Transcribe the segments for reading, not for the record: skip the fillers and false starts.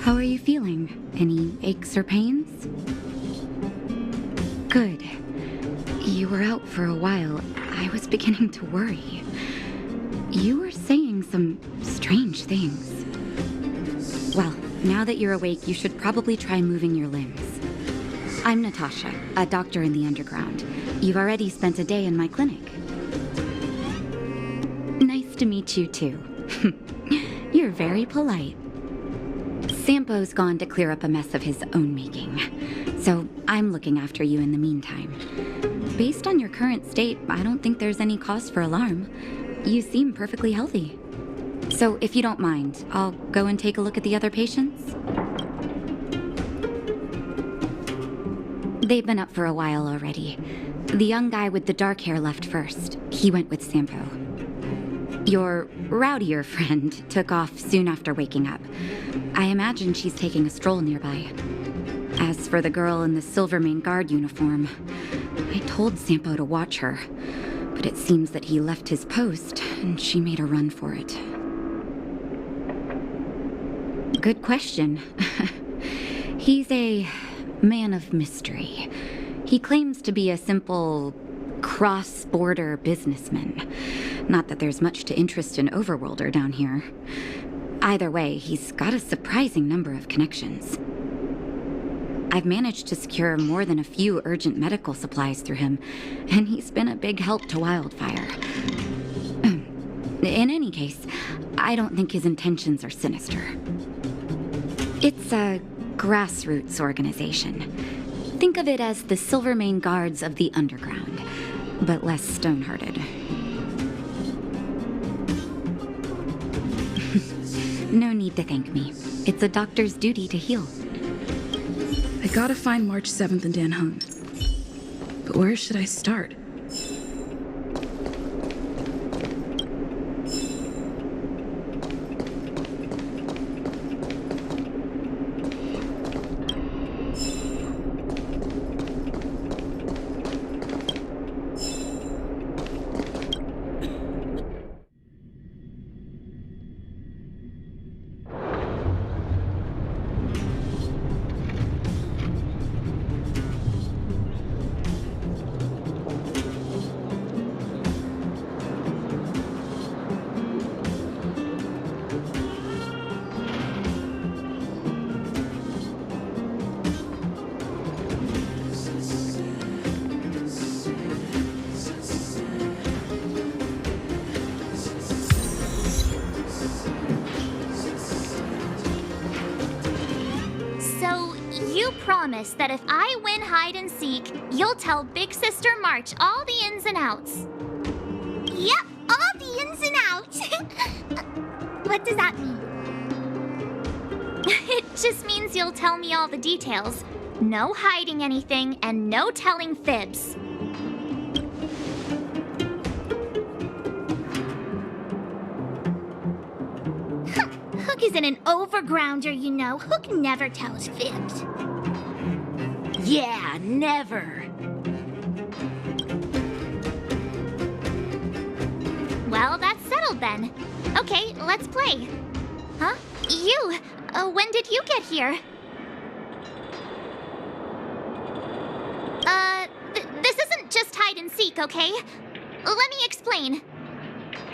How are you feeling? Any aches or pains? Good. You were out for a while. I was beginning to worry. You were saying some strange things. Well, now that you're awake, you should probably try moving your limbs. I'm Natasha, a doctor in the underground. You've already spent a day in my clinic. Nice to meet you, too. You're very polite. Sampo's gone to clear up a mess of his own making, so I'm looking after you in the meantime. Based on your current state, I don't think there's any cause for alarm. You seem perfectly healthy. So if you don't mind, I'll go and take a look at the other patients. They've been up for a while already. The young guy with the dark hair left first. He went with Sampo. Your rowdier friend took off soon after waking up. I imagine she's taking a stroll nearby. As for the girl in the Silvermane Guard uniform, I told Sampo to watch her, but it seems that he left his post and she made a run for it. Good question. He's a man of mystery. He claims to be a simple cross-border businessman. Not that there's much to interest an overworlder down here. Either way, he's got a surprising number of connections. I've managed to secure more than a few urgent medical supplies through him, and he's been a big help to Wildfire. In any case, I don't think his intentions are sinister. It's a grassroots organization. Think of it as the Silvermane Guards of the Underground, but less stone-hearted. No need to thank me. It's a doctor's duty to heal. I gotta find March 7th and Dan Hung. But where should I start? Promise that if I win hide and seek, you'll tell Big Sister March all the ins and outs. Yep, all the ins and outs. What does that mean? It just means you'll tell me all the details. No hiding anything and no telling fibs. Hook isn't an overgrounder, you know. Hook never tells fibs. Yeah, never. Well, that's settled then. Okay, let's play. Huh? You? When did you get here? This isn't just hide and seek, okay? Let me explain.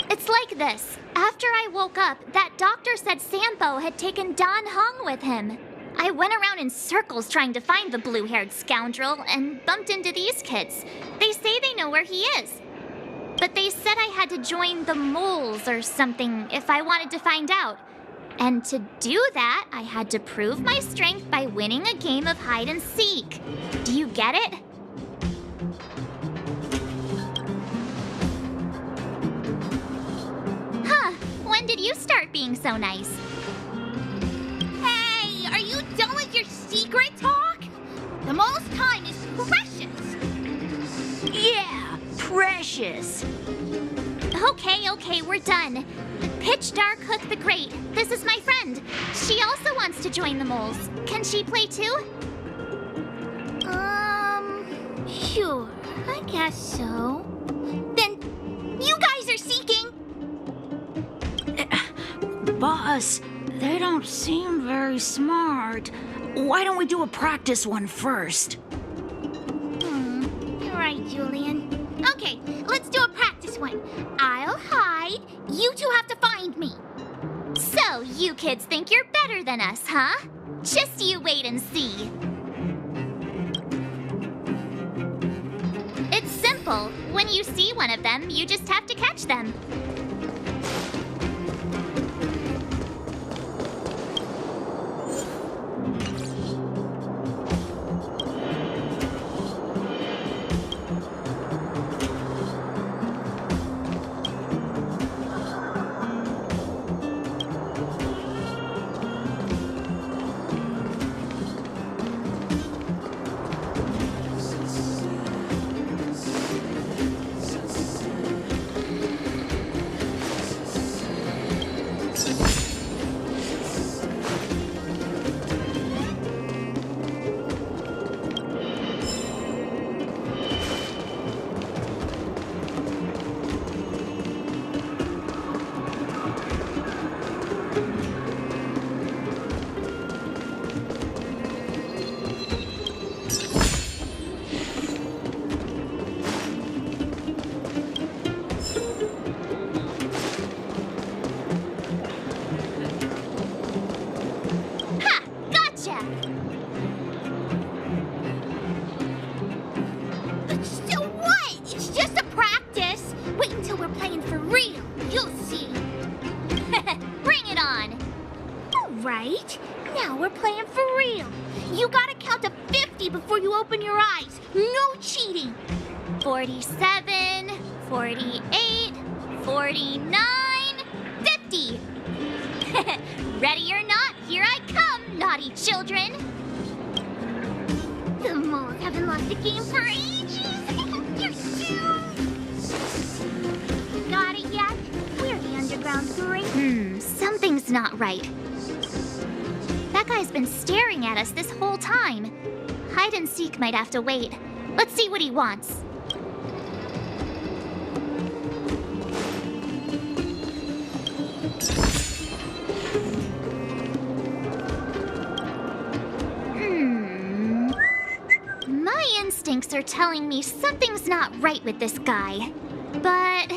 It's like this. After I woke up, that doctor said Sampo had taken Dan Hung with him. I went around in circles trying to find the blue-haired scoundrel and bumped into these kids. They say they know where he is. But they said I had to join the moles or something if I wanted to find out. And to do that, I had to prove my strength by winning a game of hide and seek. Do you get it? Huh, when did you start being so nice? Hey, are you done with your secret talk? The most time is precious. Yeah, precious. Okay, we're done. Pitch Dark Hook the Great. This is my friend. She also wants to join the moles. Can she play too? Sure, I guess so. Then, you guys are seeking? Boss, They don't seem very smart. Why don't we do a practice one first? You're right, Julian. Okay, let's do a practice one. I'll hide. You two have to find me. So, you kids think you're better than us, huh? Just you wait and see. It's simple. When you see one of them, you just have to catch them. So what? It's just a practice. Wait until we're playing for real. You'll see. Bring it on. All right. Now we're playing for real. You gotta count to 50 before you open your eyes. No cheating. 47, 48, 49, 50. Ready or not, here I come, naughty children. The moles haven't lost a game for ages. You're soon. Got it yet? We're the underground touring. Something's not right. That guy's been staring at us this whole time. Hide and seek might have to wait. Let's see what he wants. My instincts are telling me something's not right with this guy. But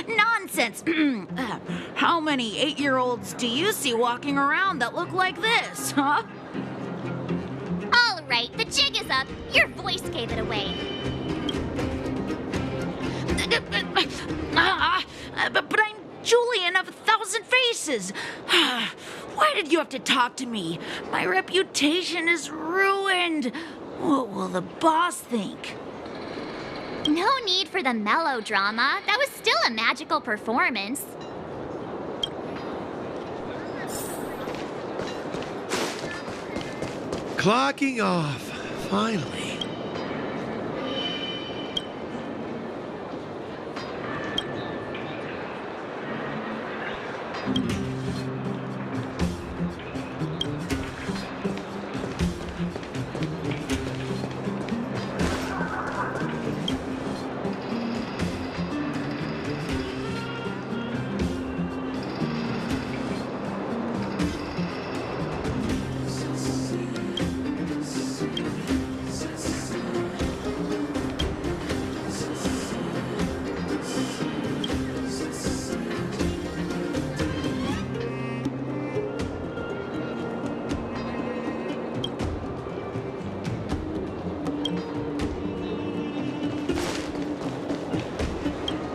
Nonsense! How many 8-year-olds do you see walking around that look like this, huh? all right, the jig is up. Your voice gave it away. But I'm Julian of 1,000 Faces. Why did you have to talk to me? My reputation is ruined. What will the boss think? No need for the melodrama. That was still a magical performance. Clocking off, finally.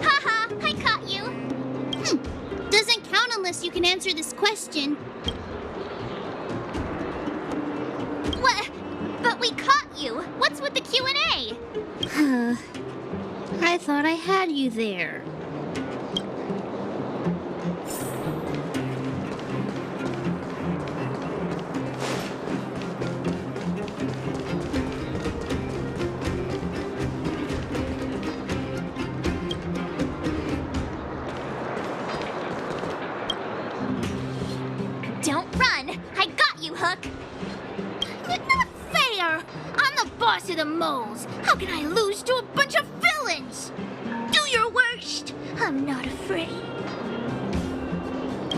Haha, I caught you. Doesn't count unless you can answer this question. What? But we caught you. What's with the Q&A? I thought I had you there. Don't run. I got you, Hook. Not fair! I'm the boss of the moles. How can I lose to a bunch of villains? Do your worst. I'm not afraid.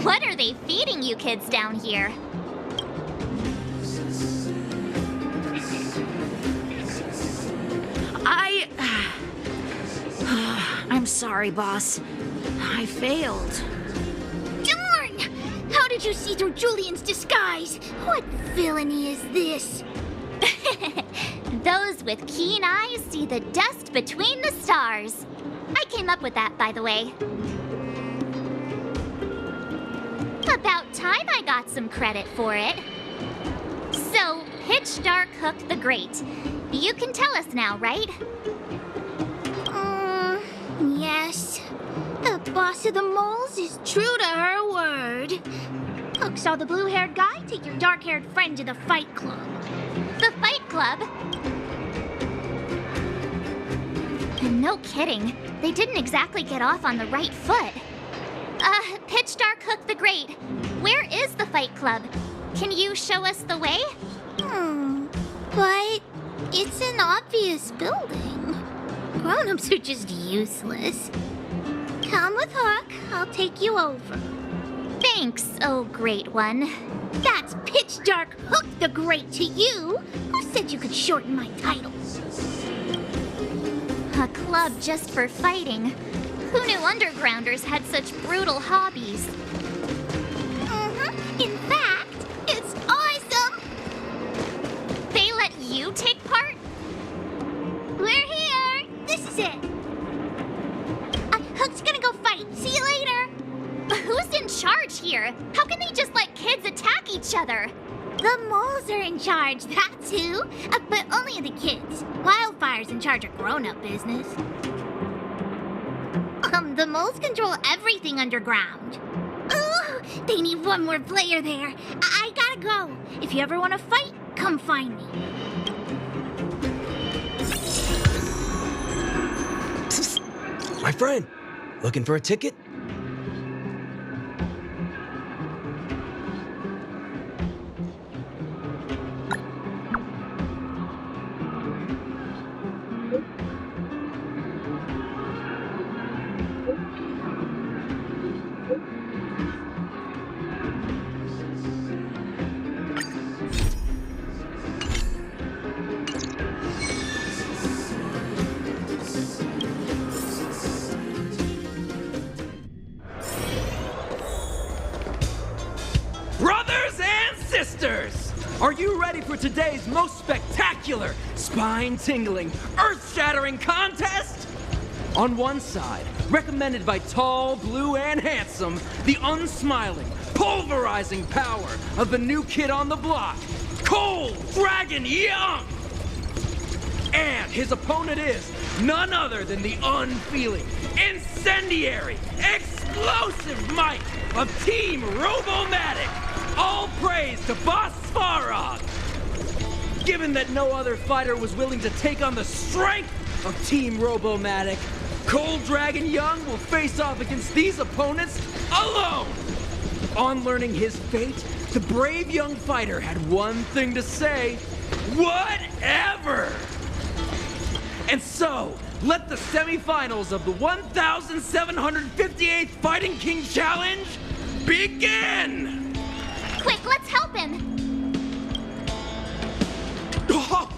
What are they feeding you kids down here? I'm sorry, boss. I failed. Darn! How did you see through Julian's disguise? What villainy is this? Those with keen eyes see the dust between the stars. I came up with that, by the way. About time I got some credit for it. So, Pitch Dark Hook the Great. You can tell us now, right? Yes. The boss of the moles is true to her word. Hook saw the blue-haired guy take your dark-haired friend to the fight club. The Fight Club? No kidding. They didn't exactly get off on the right foot. Pitch Dark Hook the Great, where is the Fight Club? Can you show us the way? But it's an obvious building. Grown-ups are just useless. Come with Hook, I'll take you over. Thanks, oh great one. That's Pitch Dark Hook the Great to you. Who said you could shorten my title? A club just for fighting. Who knew undergrounders had such brutal hobbies? In fact, it's awesome. They let you take part? We're here. This is it. Hook's gonna go fight. See you later. Who's in charge here? How can they just let kids attack each other? The moles are in charge, that's who. But only the kids. Wildfire's in charge of grown-up business. The moles control everything underground. Ooh, they need one more player there. I gotta go. If you ever want to fight, come find me. My friend, looking for a ticket? Brothers and sisters, are you ready for today's most spectacular, spine-tingling, earth-shattering contest? On one side, recommended by tall, blue, and handsome, the unsmiling, pulverizing power of the new kid on the block, Cold Dragon Young! And his opponent is none other than the unfeeling, incendiary, explosive might of Team Robomatic. All praise to Boss Svarog. Given that no other fighter was willing to take on the strength of Team Robomatic, Cold Dragon Young will face off against these opponents alone. On learning his fate, the brave young fighter had one thing to say: whatever! And so, let the semifinals of the 1,758th Fighting King Challenge begin! Quick, let's help him! Oh,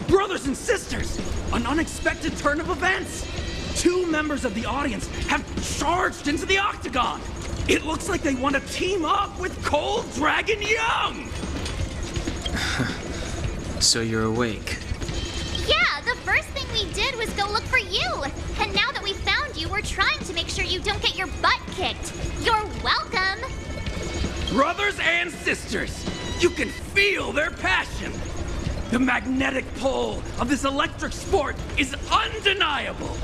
brothers and sisters, an unexpected turn of events! Two members of the audience have charged into the octagon! It looks like they want to team up with Cold Dragon Young! So you're awake. Yeah, the first thing we did was go look for you. And now that we found you, we're trying to make sure you don't get your butt kicked. You're welcome. Brothers and sisters, you can feel their passion. The magnetic pull of this electric sport is undeniable.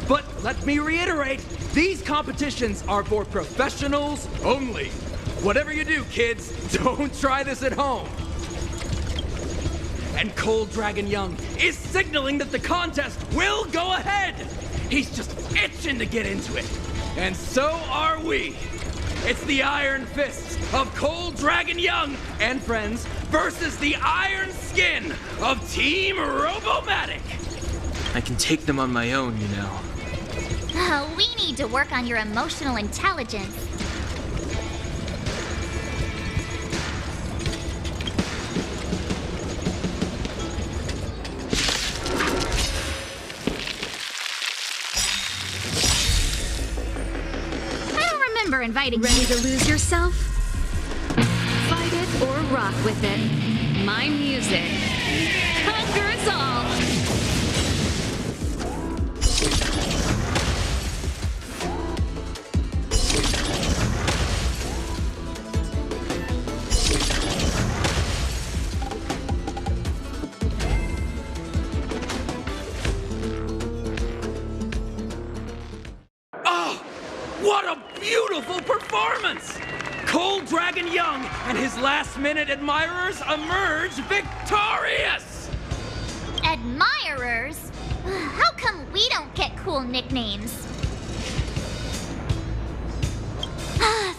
But let me reiterate, these competitions are for professionals only. Whatever you do, kids, don't try this at home. And Cold Dragon Young is signaling that the contest will go ahead. He's just itching to get into it. And so are we. It's the Iron Fists of Cold Dragon Young and friends versus the Iron Skin of Team Robomatic. I can take them on my own, you know. We need to work on your emotional intelligence. I don't remember inviting you. Ready to lose yourself? Fight it or rock with it. My music. Conquer us all. Oh, what a beautiful performance! Cold Dragon Young and his last-minute admirers emerge victorious! Admirers? How come we don't get cool nicknames?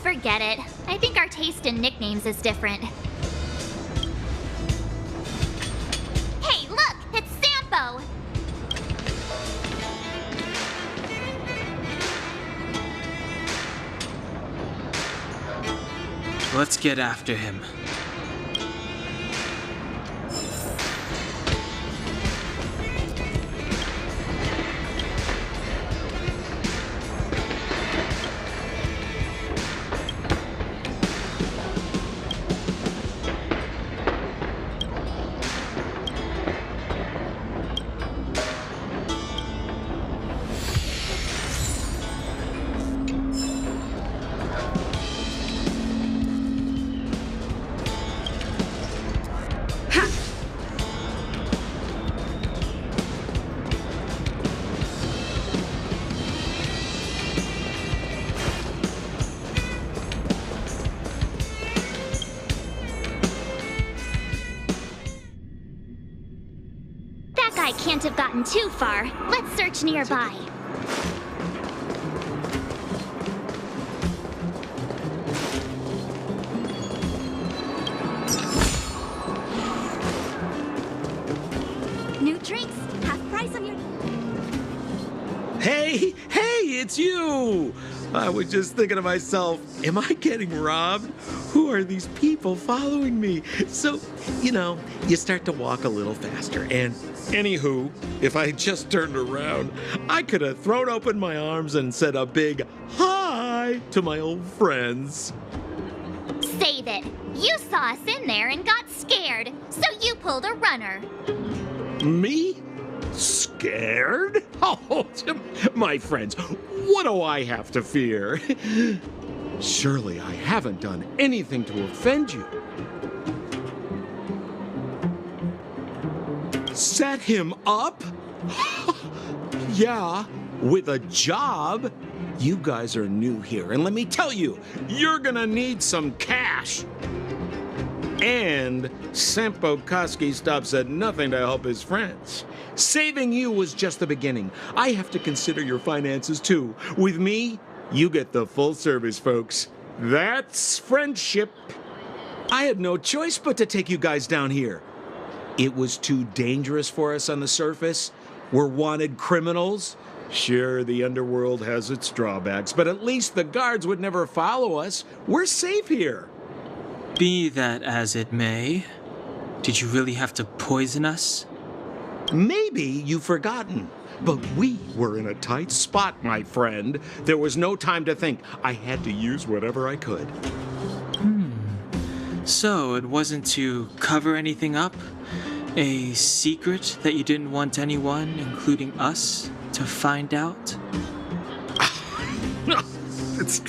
Forget it. I think our taste in nicknames is different. Hey, look! It's Sampo! Let's get after him. That guy can't have gotten too far. Let's search nearby. New drinks, half price on your... Hey, it's you! I was just thinking to myself, am I getting robbed? Who are these people following me? So, you start to walk a little faster. And anywho, if I just turned around, I could have thrown open my arms and said a big hi to my old friends. Save it. You saw us in there and got scared, so you pulled a runner. Me? Scared? Oh, my friends, what do I have to fear? Surely I haven't done anything to offend you. Set him up? Yeah, with a job. You guys are new here, and let me tell you, you're gonna need some cash. And Sampo Koski stops at nothing to help his friends. Saving you was just the beginning. I have to consider your finances too. With me, you get the full service, folks. That's friendship. I had no choice but to take you guys down here. It was too dangerous for us on the surface. We're wanted criminals. Sure, the underworld has its drawbacks, but at least the guards would never follow us. We're safe here. Be that as it may, did you really have to poison us? Maybe you've forgotten, but we were in a tight spot, my friend. There was no time to think. I had to use whatever I could. So it wasn't to cover anything up? A secret that you didn't want anyone, including us, to find out? It's...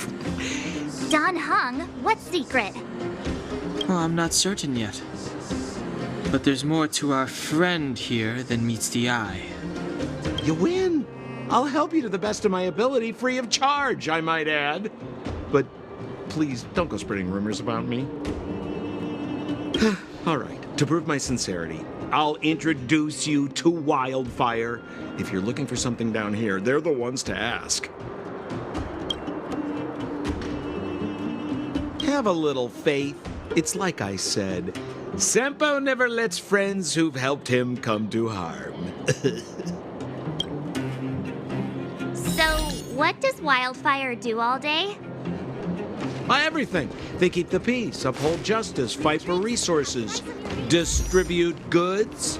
Don Hung, what secret? Well, I'm not certain yet. But there's more to our friend here than meets the eye. You win. I'll help you to the best of my ability, free of charge, I might add. But please, don't go spreading rumors about me. All right, to prove my sincerity, I'll introduce you to Wildfire. If you're looking for something down here, they're the ones to ask. Have a little faith. It's like I said, Sampo never lets friends who've helped him come to harm. So, What does Wildfire do all day? Everything. They keep the peace, uphold justice, fight for resources, distribute goods.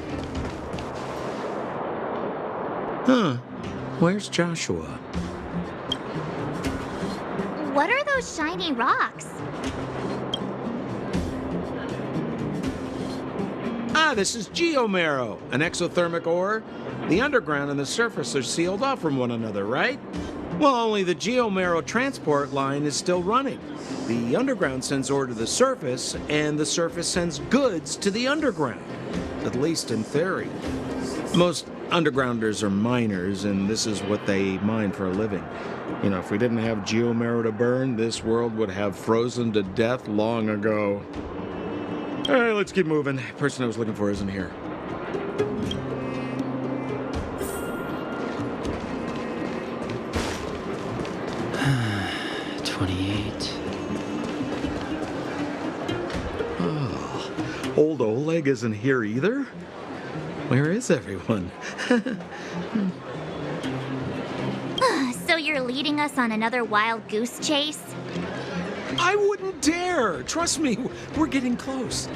Huh. Where's Joshua? What are those shiny rocks? This is geomarrow, an exothermic ore. The underground and the surface are sealed off from one another, right? Well, only the geomarrow transport line is still running. The underground sends ore to the surface, and the surface sends goods to the underground. At least in theory. Most undergrounders are miners, and this is what they mine for a living. You know, if we didn't have geomarrow to burn, this world would have frozen to death long ago. All right, let's keep moving. The person I was looking for isn't here. Old Oleg isn't here either? Where is everyone? So you're leading us on another wild goose chase? I wouldn't dare! Trust me, we're getting close.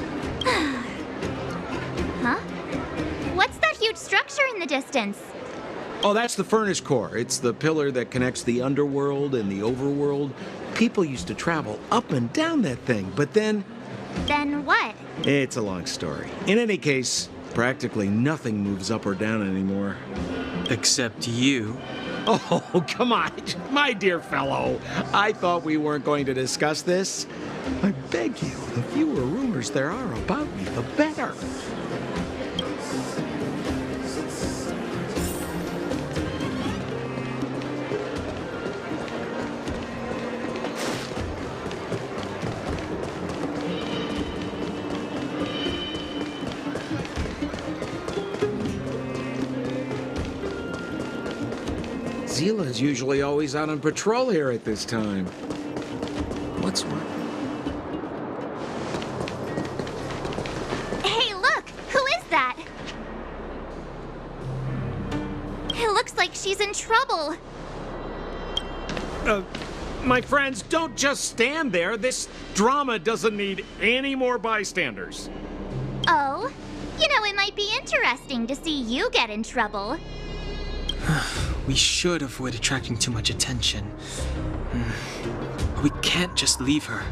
Huh? What's that huge structure in the distance? Oh, that's the furnace core. It's the pillar that connects the underworld and the overworld. People used to travel up and down that thing, but then... Then what? It's a long story. In any case, practically nothing moves up or down anymore. Except you. Oh, come on, my dear fellow. I thought we weren't going to discuss this. I beg you, the fewer rumors there are about me, the better. Zila's usually always out on patrol here at this time. What's wrong? Hey, look! Who is that? It looks like she's in trouble. My friends, don't just stand there. This drama doesn't need any more bystanders. Oh? You know, it might be interesting to see you get in trouble. We should avoid attracting too much attention. We can't just leave her.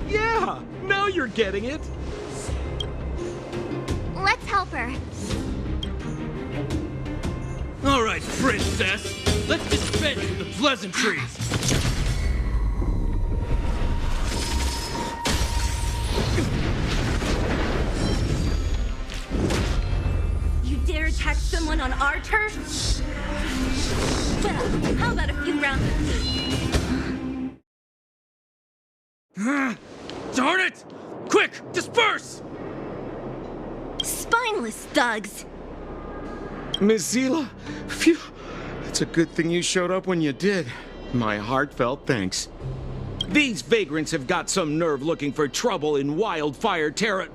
Yeah, now you're getting it. Let's help her. All right, princess. Let's dispense with the pleasantries. Dare attack someone on our turf? Well, how about a few rounds of Darn it! Quick, disperse! spineless thugs? Miss Zila, phew. It's a good thing you showed up when you did. My heartfelt thanks. These vagrants have got some nerve looking for trouble in Wildfire Terra.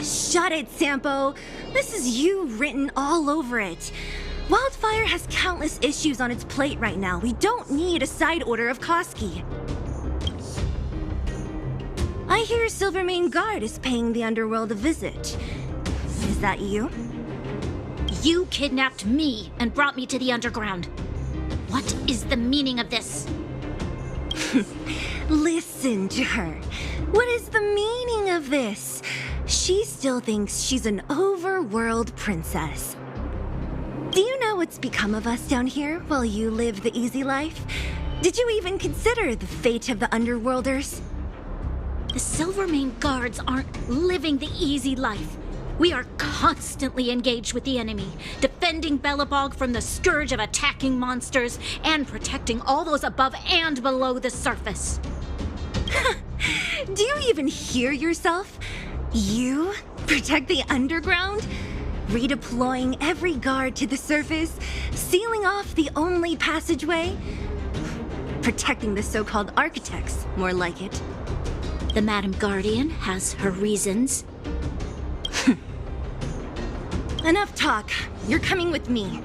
Shut it, Sampo. This is you written all over it. Wildfire has countless issues on its plate right now. We don't need a side order of Koski. I hear Silvermane Guard is paying the underworld a visit. Is that you? You kidnapped me and brought me to the underground. What is the meaning of this? Listen to her. What is the meaning of this? She still thinks she's an overworld princess. Do you know what's become of us down here while you live the easy life? Did you even consider the fate of the underworlders? The Silvermane Guards aren't living the easy life. We are constantly engaged with the enemy, defending Belobog from the scourge of attacking monsters and protecting all those above and below the surface. Do you even hear yourself? You protect the underground? Redeploying every guard to the surface, sealing off the only passageway? Protecting the so-called architects, more like it. The Madam Guardian has her reasons. Enough talk. You're coming with me.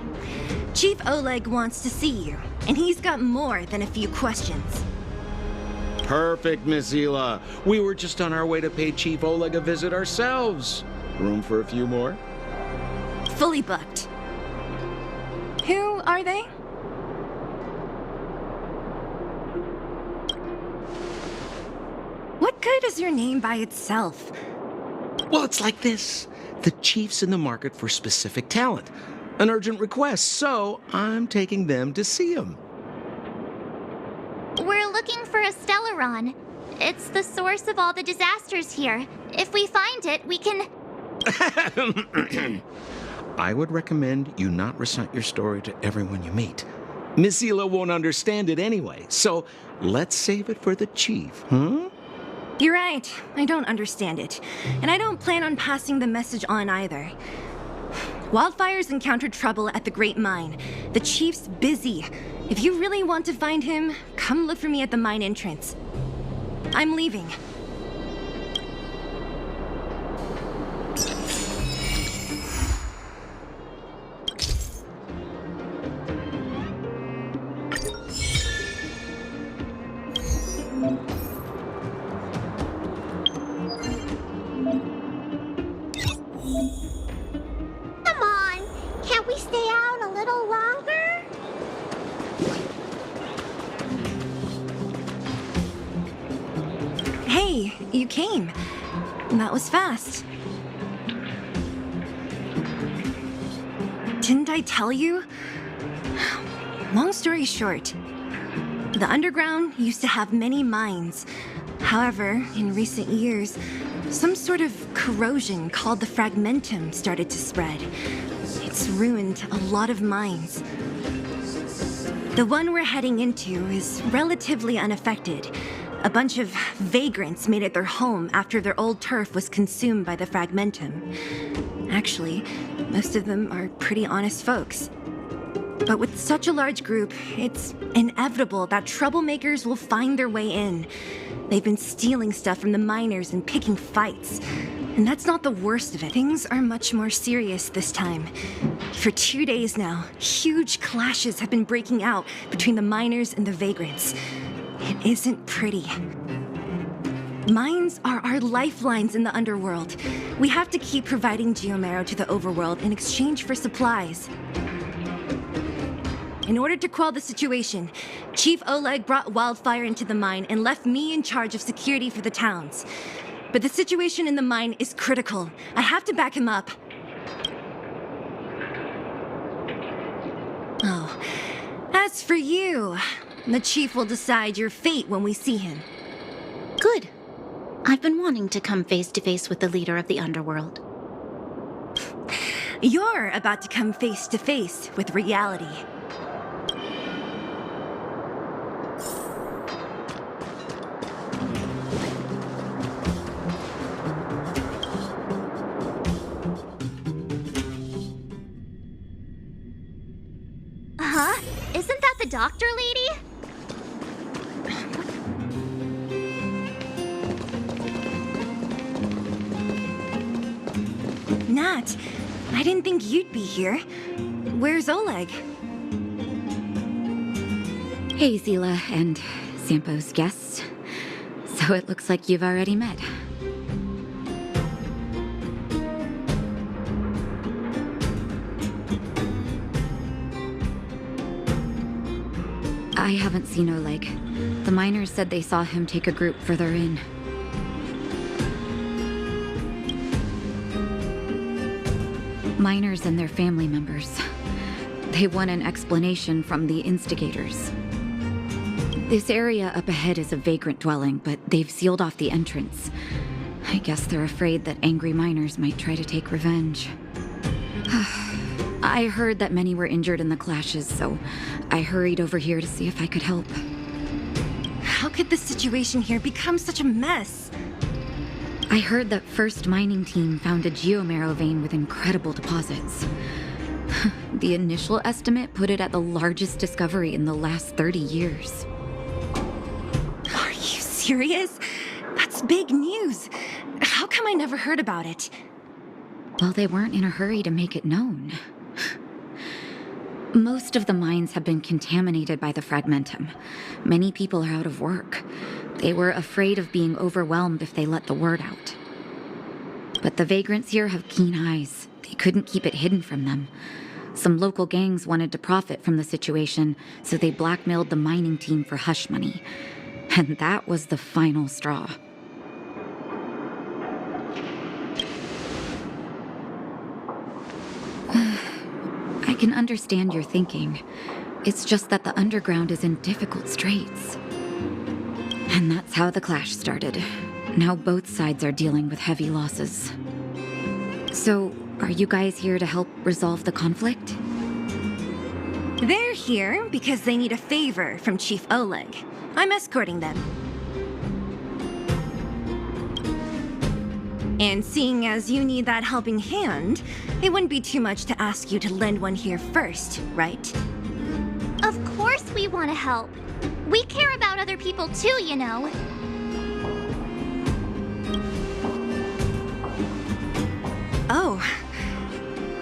Chief Oleg wants to see you, and he's got more than a few questions. Perfect, Miss Hila. We were just on our way to pay Chief Oleg a visit ourselves. Room for a few more? Fully booked. Who are they? What good is your name by itself? Well, it's like this. The chief's in the market for specific talent. An urgent request, so I'm taking them to see him. We're looking for a Stellaron. It's the source of all the disasters here. If we find it, we can... I would recommend you not recite your story to everyone you meet. Miss Hila won't understand it anyway, so let's save it for the chief, huh? You're right. I don't understand it. And I don't plan on passing the message on either. Wildfire's encountered trouble at the Great Mine. The chief's busy. If you really want to find him, come look for me at the mine entrance. I'm leaving. Come on! Can't we stay out a little longer? Hey, you came. That was fast. Didn't I tell you? Long story short, the underground used to have many mines. However, in recent years, some sort of corrosion called the fragmentum started to spread. It's ruined a lot of mines. The one we're heading into is relatively unaffected. A bunch of vagrants made it their home after their old turf was consumed by the fragmentum. Actually, most of them are pretty honest folks. But with such a large group, it's inevitable that troublemakers will find their way in. They've been stealing stuff from the miners and picking fights. And that's not the worst of it. Things are much more serious this time. For 2 days now, huge clashes have been breaking out between the miners and the vagrants. It isn't pretty. Mines are our lifelines in the underworld. We have to keep providing geomarrow to the overworld in exchange for supplies. In order to quell the situation, Chief Oleg brought Wildfire into the mine and left me in charge of security for the towns. But the situation in the mine is critical. I have to back him up. Oh, as for you, the chief will decide your fate when we see him. Good. I've been wanting to come face to face with the leader of the underworld. You're about to come face to face with reality. Huh? Isn't that the doctor lady? Nat, I didn't think you'd be here. Where's Oleg? Hey, Zila and Sampo's guests. So it looks like you've already met. I haven't seen Oleg. The miners said they saw him take a group further in. Miners and their family members. They want an explanation from the instigators. This area up ahead is a vagrant dwelling, but they've sealed off the entrance. I guess they're afraid that angry miners might try to take revenge. I heard that many were injured in the clashes, so I hurried over here to see if I could help. How could the situation here become such a mess? I heard that First Mining Team found a geomarrow vein with incredible deposits. The initial estimate put it at the largest discovery in the last 30 years. Are you serious? That's big news. How come I never heard about it? Well, they weren't in a hurry to make it known. Most of the mines have been contaminated by the fragmentum. Many people are out of work. They were afraid of being overwhelmed if they let the word out. But the vagrants here have keen eyes. They couldn't keep it hidden from them. Some local gangs wanted to profit from the situation, so they blackmailed the mining team for hush money. And that was the final straw. I can understand your thinking. It's just that the underground is in difficult straits. And that's how the clash started. Now both sides are dealing with heavy losses. So, are you guys here to help resolve the conflict? They're here because they need a favor from Chief Oleg. I'm escorting them. And seeing as you need that helping hand, it wouldn't be too much to ask you to lend one here first, right? Of course we want to help. We care about other people too, you know. Oh,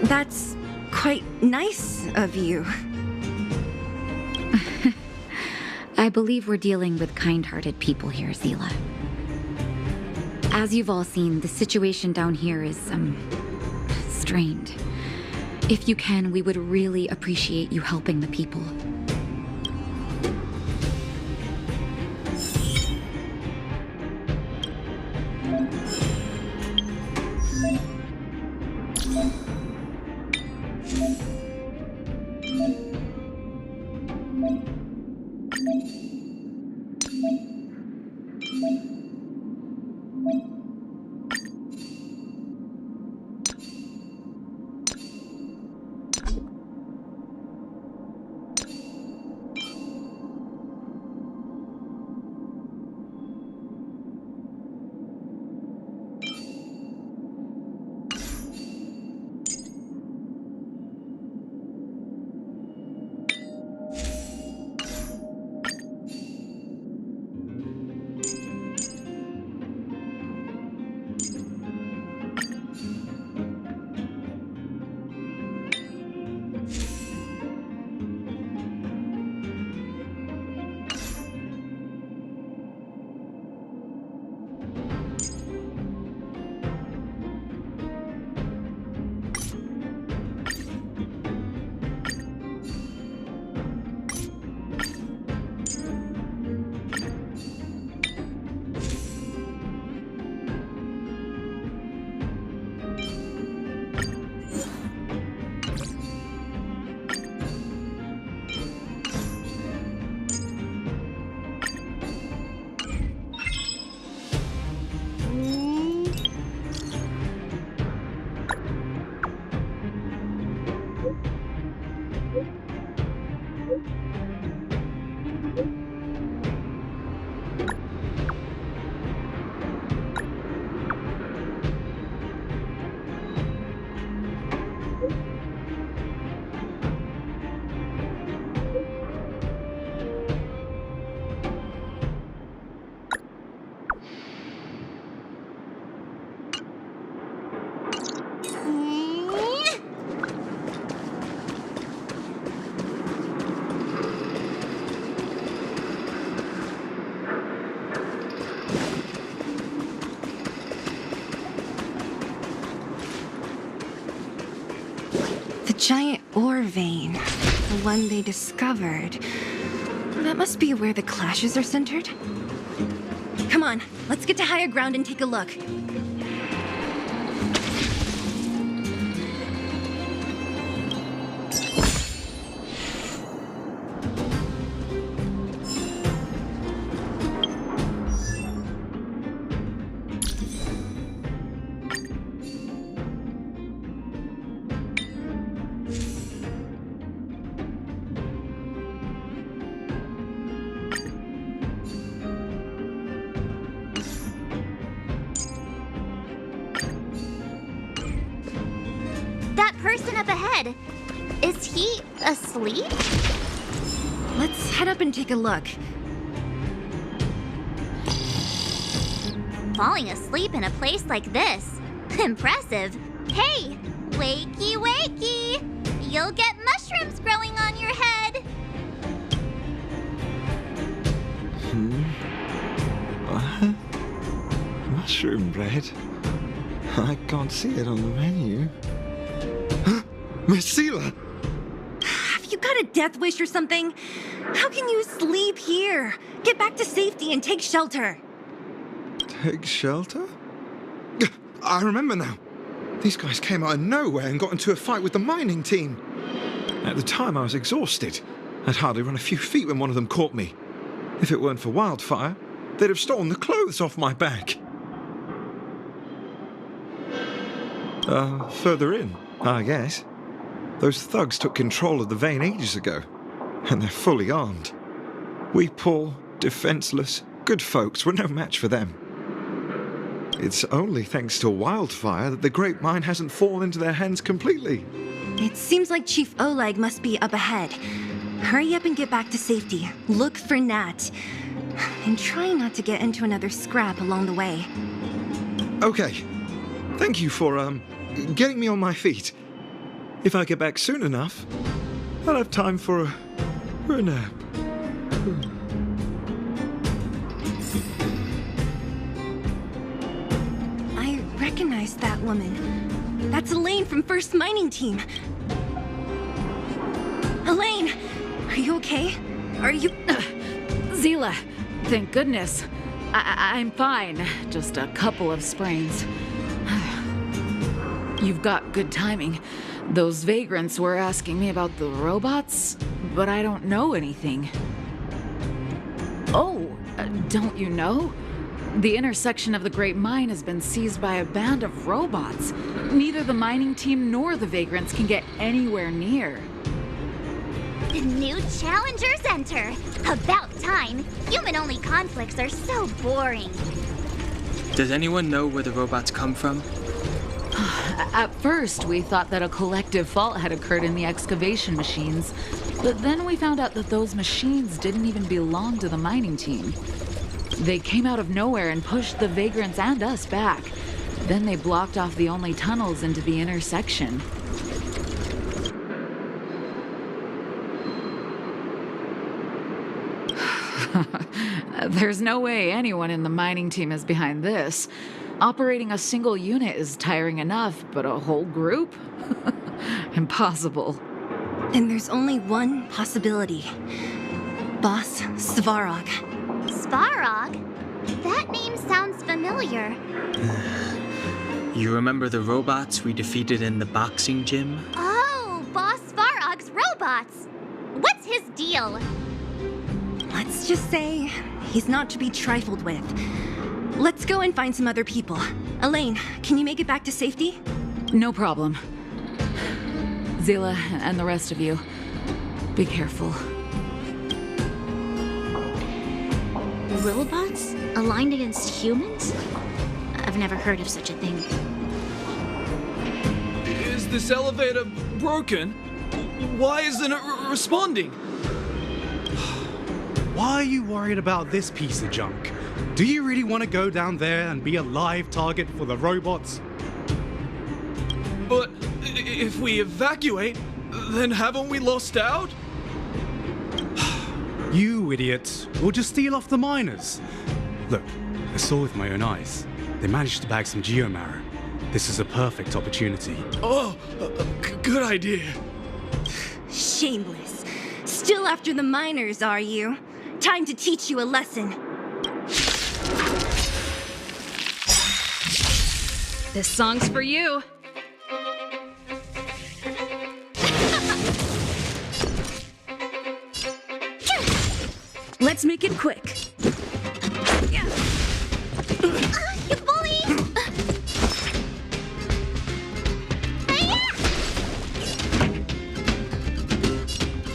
that's quite nice of you. I believe we're dealing with kind-hearted people here, Zila. As you've all seen, the situation down here is, strained. If you can, we would really appreciate you helping the people. Giant ore vein, the one they discovered. That must be where the clashes are centered. Come on, let's get to higher ground and take a look. Person up ahead. Is he asleep? Let's head up and take a look. Falling asleep in a place like this. Impressive. Hey, wakey wakey! You'll get mushrooms growing on your head. What? Mushroom bread? I can't see it on the menu. Miss Sela! Have you got a death wish or something? How can you sleep here? Get back to safety and take shelter. Take shelter? I remember now. These guys came out of nowhere and got into a fight with the mining team. At the time, I was exhausted. I'd hardly run a few feet when one of them caught me. If it weren't for Wildfire, they'd have stolen the clothes off my back. Further in, I guess. Those thugs took control of the vein ages ago, and they're fully armed. We poor, defenseless, good folks were no match for them. It's only thanks to Wildfire that the Great Mine hasn't fallen into their hands completely. It seems like Chief Oleg must be up ahead. Hurry up and get back to safety. Look for Nat. And try not to get into another scrap along the way. Okay. Thank you for, getting me on my feet. If I get back soon enough, I'll have time for a nap. I recognize that woman. That's Elaine from First Mining Team. Elaine, are you okay? Are you... Zila, thank goodness. I'm fine. Just a couple of sprains. You've got good timing. Those vagrants were asking me about the robots, but I don't know anything. Oh, don't you know? The intersection of the Great Mine has been seized by a band of robots. Neither the mining team nor the vagrants can get anywhere near. The new challengers enter. About time. Human-only conflicts are so boring. Does anyone know where the robots come from? At first, we thought that a collective fault had occurred in the excavation machines, but then we found out that those machines didn't even belong to the mining team. They came out of nowhere and pushed the vagrants and us back. Then they blocked off the only tunnels into the intersection. There's no way anyone in the mining team is behind this. Operating a single unit is tiring enough, but a whole group? Impossible. Then there's only one possibility. Boss Svarog. Svarog? That name sounds familiar. You remember the robots we defeated in the boxing gym? Oh, Boss Svarog's robots. What's his deal? Let's just say he's not to be trifled with. Let's go and find some other people. Elaine, can you make it back to safety? No problem. Zila and the rest of you, be careful. Robots? Aligned against humans? I've never heard of such a thing. Is this elevator broken? Why isn't it responding? Why are you worried about this piece of junk? Do you really want to go down there and be a live target for the robots? But if we evacuate, then haven't we lost out? You idiots. We'll just steal off the miners. Look, I saw with my own eyes. They managed to bag some geomarrow. This is a perfect opportunity. Oh, good idea. Shameless. Still after the miners, are you? Time to teach you a lesson. This song's for you. Let's make it quick. You bully!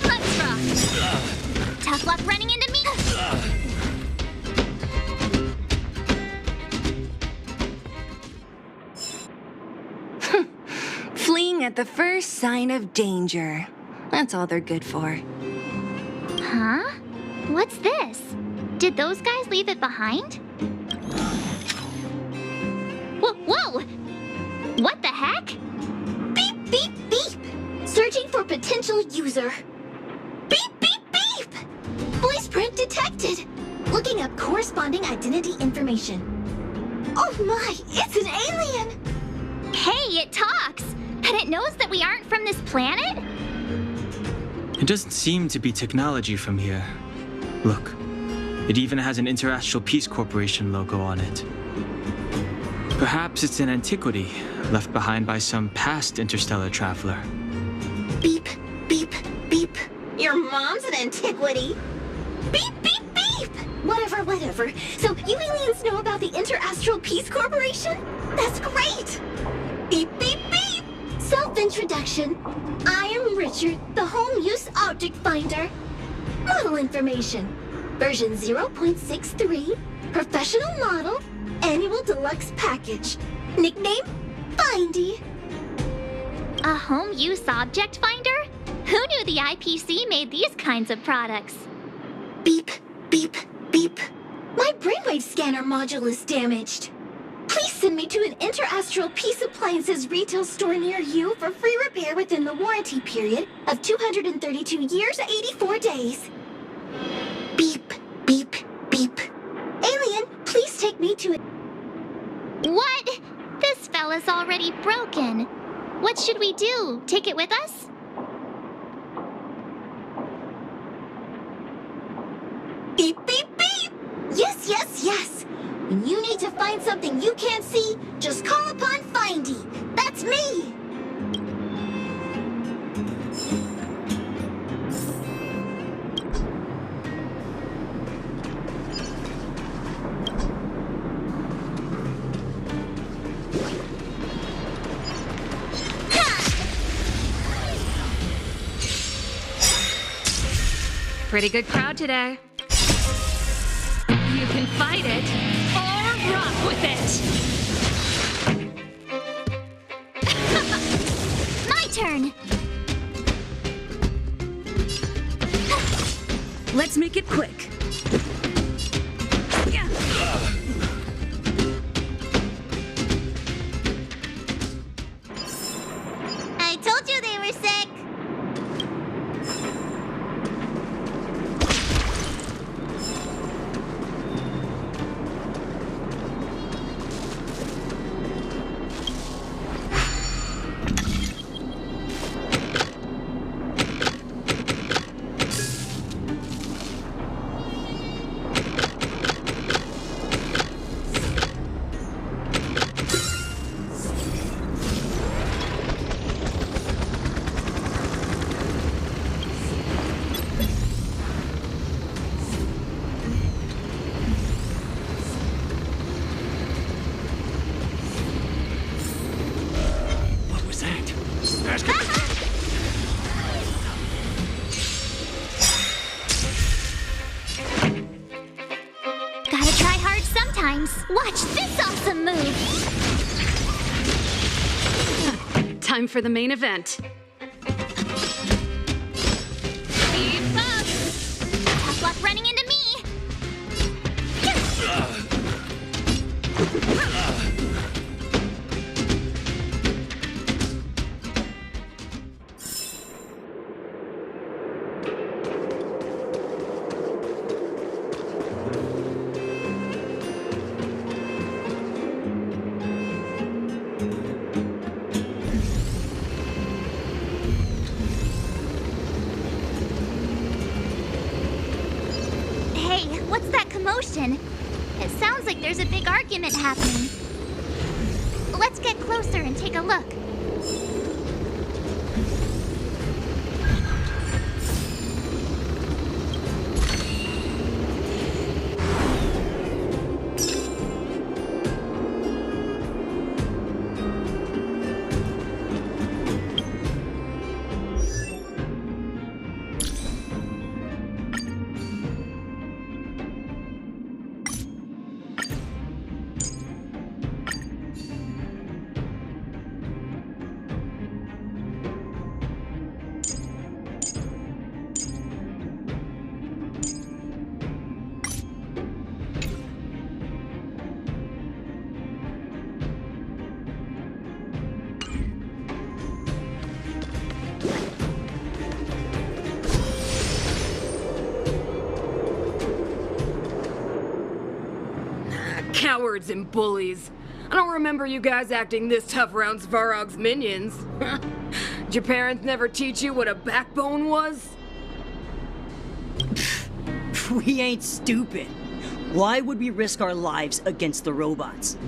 Let's rock. Tough luck running into me. Fleeing at the first sign of danger. That's all they're good for. Huh? What's this? Did those guys leave it behind? Whoa! What the heck? Beep, beep! Searching for potential user. Beep, beep, beep! Voice print detected. Looking up corresponding identity information. Oh my, it's an alien! Hey, it talks! And it knows that we aren't from this planet? It doesn't seem to be technology from here. Look, it even has an Interastral Peace Corporation logo on it. Perhaps it's an antiquity left behind by some past interstellar traveler. Beep, beep, beep. Your mom's an antiquity. Beep, beep, beep! Whatever, whatever. So you aliens know about the Interastral Peace Corporation? That's great! Beep, beep, beep! Self-introduction. I am Richard, the home use object finder. Model information. Version 0.63. Professional model. Annual deluxe package. Nickname? Findy. A home use object finder? Who knew the IPC made these kinds of products? Beep, beep, beep. My brainwave scanner module is damaged. Please send me to an Interastral Peace Appliances retail store near you for free repair within the warranty period of 232 years, 84 days. Beep, beep, beep. Alien, please take me to a... What? This fella's already broken. What should we do? Take it with us? Beep, beep, beep! Yes, yes, yes! When you need to find something you can't see, just call upon Findy. That's me! Pretty good crowd today. You can fight it or rock with it. My turn! Let's make it quick. I told you they were sick! What was that? Gotta try hard sometimes. Watch this awesome move! Time for the main event. Keep up! Tough luck running into me! Hey, what's that commotion? It sounds like there's a big argument happening. Let's get closer and take a look. cowards and bullies. I don't remember you guys acting this tough around Svarog's minions. Did your parents never teach you what a backbone was? We ain't stupid. Why would we risk our lives against the robots?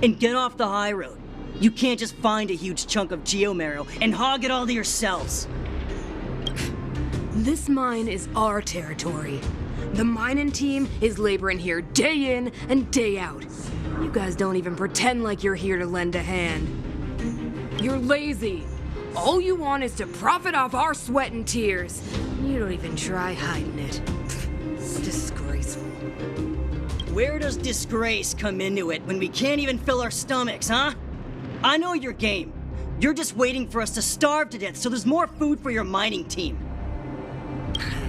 And get off the high road. You can't just find a huge chunk of geomarrow and hog it all to yourselves. This mine is our territory. The mining team is laboring here day in and day out. You guys don't even pretend like you're here to lend a hand. You're lazy. All you want is to profit off our sweat and tears. You don't even try hiding it. Disgraceful. Where does disgrace come into it when we can't even fill our stomachs, huh? I know your game. You're just waiting for us to starve to death so there's more food for your mining team.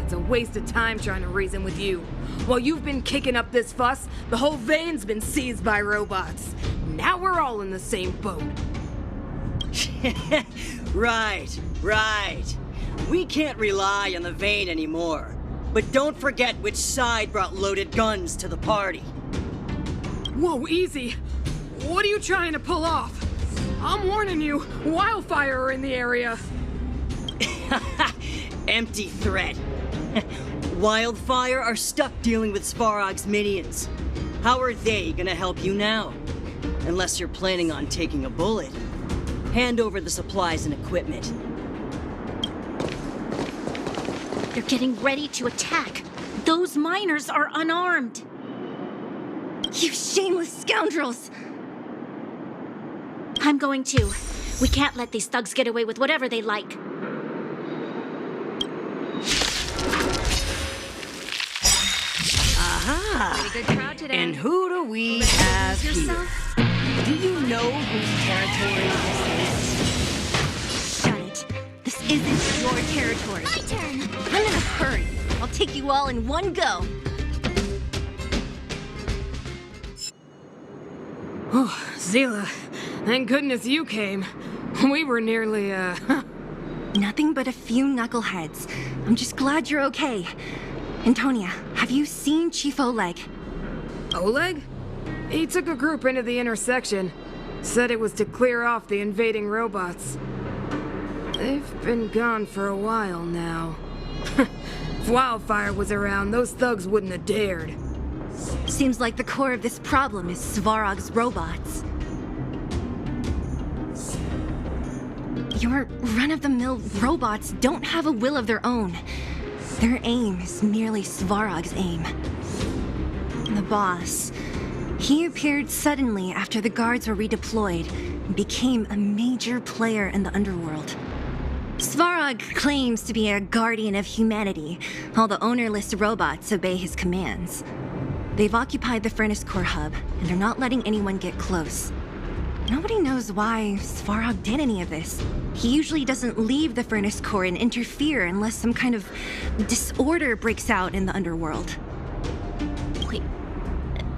It's a waste of time trying to reason with you. While you've been kicking up this fuss, the whole vein's been seized by robots. Now we're all in the same boat. Right. We can't rely on the vein anymore. But don't forget which side brought loaded guns to the party. Whoa, easy. What are you trying to pull off? I'm warning you, wildfire are in the area. Empty threat. Wildfire are stuck dealing with Svarog's minions. How are they gonna help you now? Unless you're planning on taking a bullet. Hand over the supplies and equipment. They're getting ready to attack. Those miners are unarmed. You shameless scoundrels! I'm going too. We can't let these thugs get away with whatever they like. Aha! Pretty good crowd today. And who do we have here? Yourself? Do you know whose territory this is? Shut it. This isn't your territory. My turn. I'm in a hurry. I'll take you all in one go. Oh, Zila, thank goodness you came. We were nearly, Nothing but a few knuckleheads. I'm just glad you're okay. Antonia, have you seen Chief Oleg? Oleg? He took a group into the intersection. Said it was to clear off the invading robots. They've been gone for a while now. If Wildfire was around, those thugs wouldn't have dared. Seems like the core of this problem is Svarog's robots. Your run-of-the-mill robots don't have a will of their own. Their aim is merely Svarog's aim. The boss, he appeared suddenly after the guards were redeployed and became a major player in the underworld. Svarog claims to be a guardian of humanity, while the ownerless robots obey his commands. They've occupied the Furnace Core hub, and they're not letting anyone get close. Nobody knows why Svarog did any of this. He usually doesn't leave the Furnace Core and interfere unless some kind of disorder breaks out in the underworld. Wait,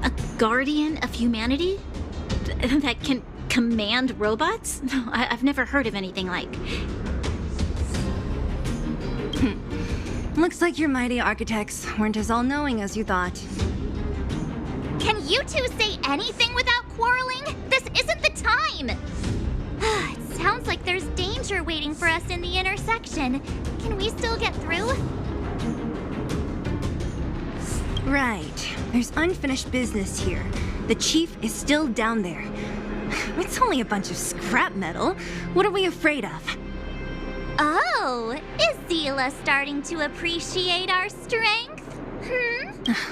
a guardian of humanity? That can command robots? No, I've never heard of anything like. Looks like your mighty architects weren't as all-knowing as you thought. Can you two say anything without quarreling? This isn't the time! It sounds like there's danger waiting for us in the intersection. Can we still get through? Right. There's unfinished business here. The chief is still down there. It's only a bunch of scrap metal. What are we afraid of? Oh, is Zila starting to appreciate our strength?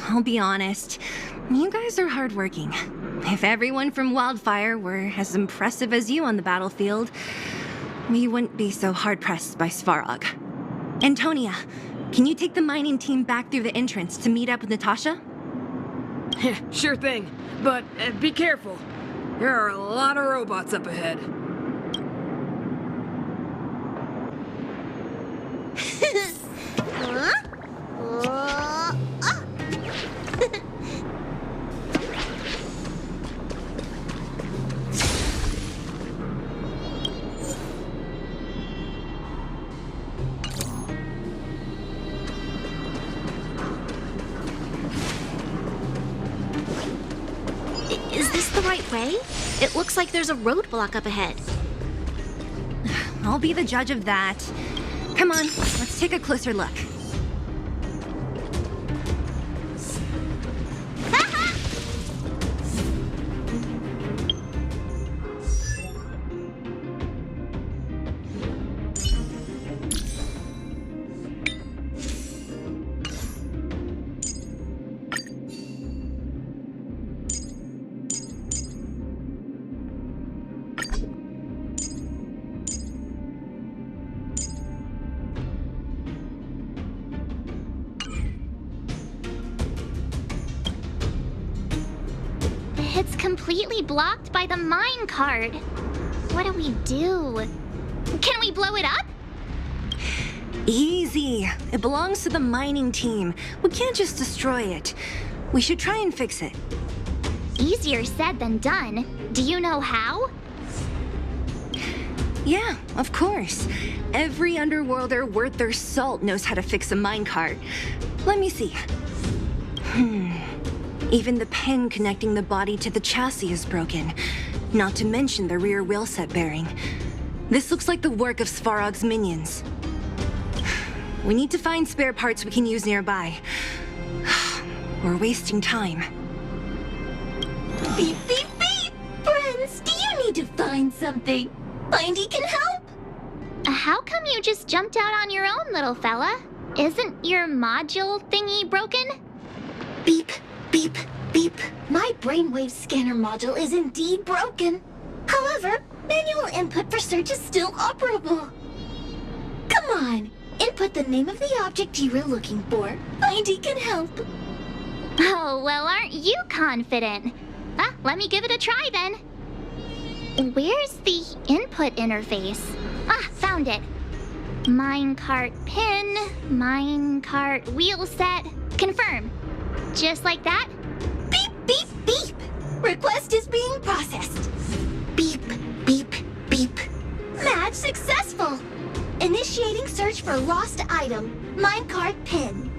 I'll be honest. You guys are hardworking. If everyone from Wildfire were as impressive as you on the battlefield, we wouldn't be so hard-pressed by Svarog. Antonia, can you take the mining team back through the entrance to meet up with Natasha? Sure thing, but be careful. There are a lot of robots up ahead. Is this right way? It looks like there's a roadblock up ahead. I'll be the judge of that. Come on, let's take a closer look. It's completely blocked by the mine cart. What do we do? Can we blow it up? Easy. It belongs to the mining team. We can't just destroy it. We should try and fix it. Easier said than done. Do you know how? Yeah, of course. Every underworlder worth their salt knows how to fix a minecart. Let me see. Even the pin connecting the body to the chassis is broken. Not to mention the rear wheel set bearing. This looks like the work of Svarog's minions. We need to find spare parts we can use nearby. We're wasting time. Beep, beep, beep! Friends, do you need to find something? Findy can help? How come you just jumped out on your own, little fella? Isn't your module thingy broken? Beep, beep, beep. My brainwave scanner module is indeed broken. However, manual input for search is still operable. Come on, input the name of the object you were looking for. Findy can help. Oh, well, aren't you confident? Let me give it a try then. Where's the input interface? Found it. Minecart pin, minecart wheel set, confirm. Just like that? Beep, beep, beep. Request is being processed. Beep, beep, beep. Match successful. Initiating search for lost item, minecart pin.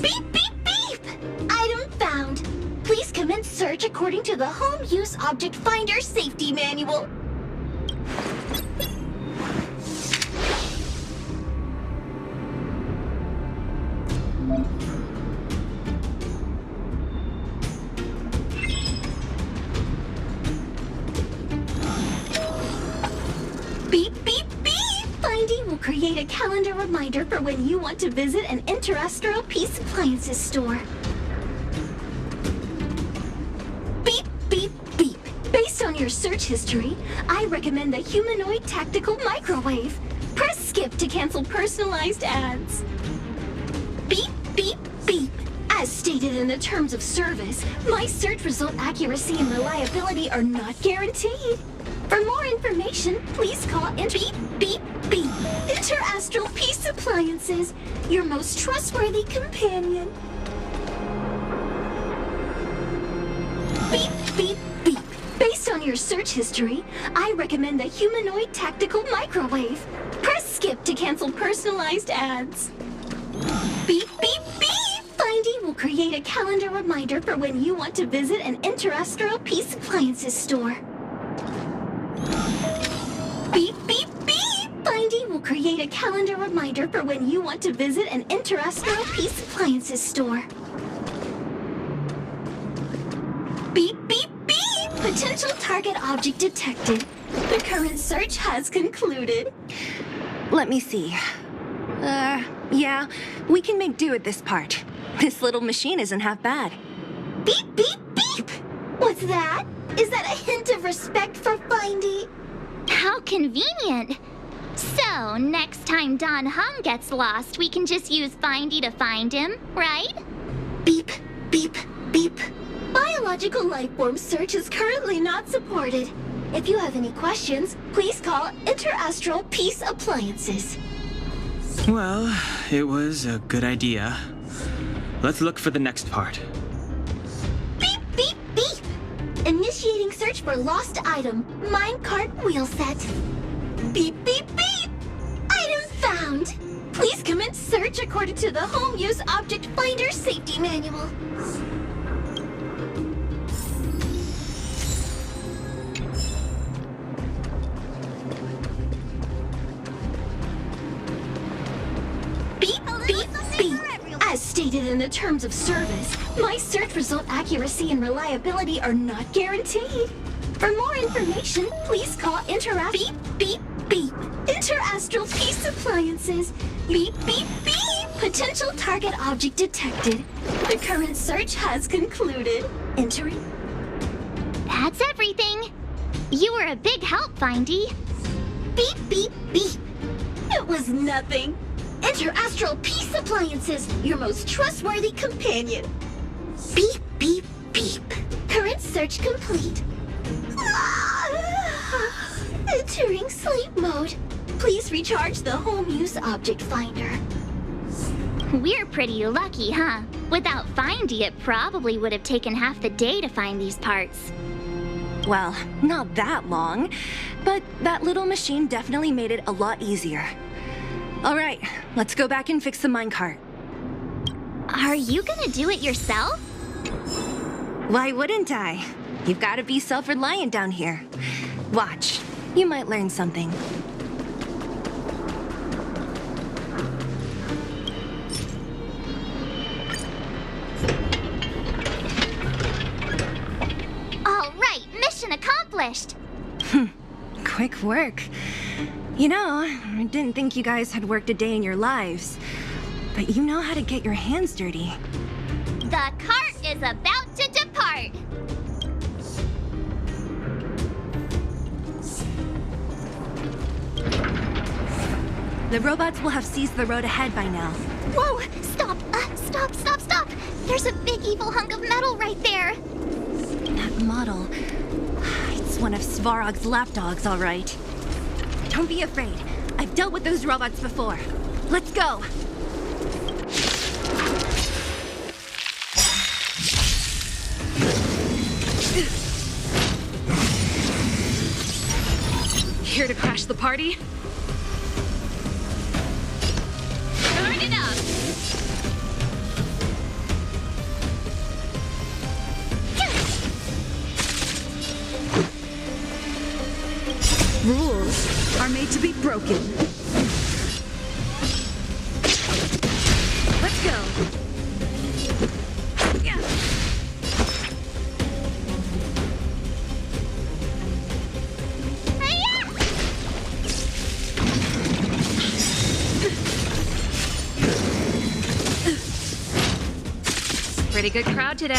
Beep, beep, beep. Item found. Please commence search according to the Home Use Object Finder Safety Manual. Beep, beep, beep! Findy will create a calendar reminder for when you want to visit an Interastral Peace Appliances store. Beep, beep, beep. Based on your search history, I recommend the humanoid tactical microwave. Press skip to cancel personalized ads. Beep, beep, beep. As stated in the terms of service, my search result accuracy and reliability are not guaranteed. For more information, please call Beep, beep, beep. Interastral Peace Appliances, your most trustworthy companion. Beep, beep, beep. Based on your search history, I recommend the humanoid tactical microwave. Press skip to cancel personalized ads. Beep, beep, beep! Findy will create a calendar reminder for when you want to visit an Interastral Peace Appliances store. Beep, beep, beep! Findy will create a calendar reminder for when you want to visit an Interastral Peace Appliances store. Beep, beep, beep! Potential target object detected. The current search has concluded. Let me see. Yeah, we can make do with this part. This little machine isn't half bad. Beep, beep, beep! What's that? Is that a hint of respect for Findy? How convenient. So, next time Don Hung gets lost, we can just use Findy to find him, right? Beep, beep, beep. Biological life form search is currently not supported. If you have any questions, please call Interastral Peace Appliances. Well, it was a good idea. Let's look for the next part. Beep, beep, beep! Initiating search for lost item, minecart wheel set. Beep, beep, beep! Item found! Please commence search according to the Home Use Object Finder Safety Manual. stated in the terms of service, my search result accuracy and reliability are not guaranteed. For more information, please call Beep, beep, beep. Interastral Peace Appliances. Beep, beep, beep. Potential target object detected. The current search has concluded. Entering. That's everything. You were a big help, Findy. Beep, beep, beep. It was nothing. Interastral Peace Appliances, your most trustworthy companion. Beep, beep, beep. Current search complete. Entering sleep mode. Please recharge the home use object finder. We're pretty lucky, huh? Without Findy, it probably would have taken half the day to find these parts. Well, not that long, but that little machine definitely made it a lot easier. All right, let's go back and fix the minecart. Are you gonna do it yourself? Why wouldn't I? You've got to be self-reliant down here. Watch, you might learn something. All right, mission accomplished. Quick work. You know, I didn't think you guys had worked a day in your lives, but you know how to get your hands dirty. The cart is about to depart. The robots will have seized the road ahead by now. Whoa, stop, stop. There's a big evil hunk of metal right there. That model, it's one of Svarog's lapdogs, all right. Don't be afraid. I've dealt with those robots before. Let's go. Here to crash the party? Turn it up. Rules are made to be broken. Let's go. Yeah. Pretty good crowd today.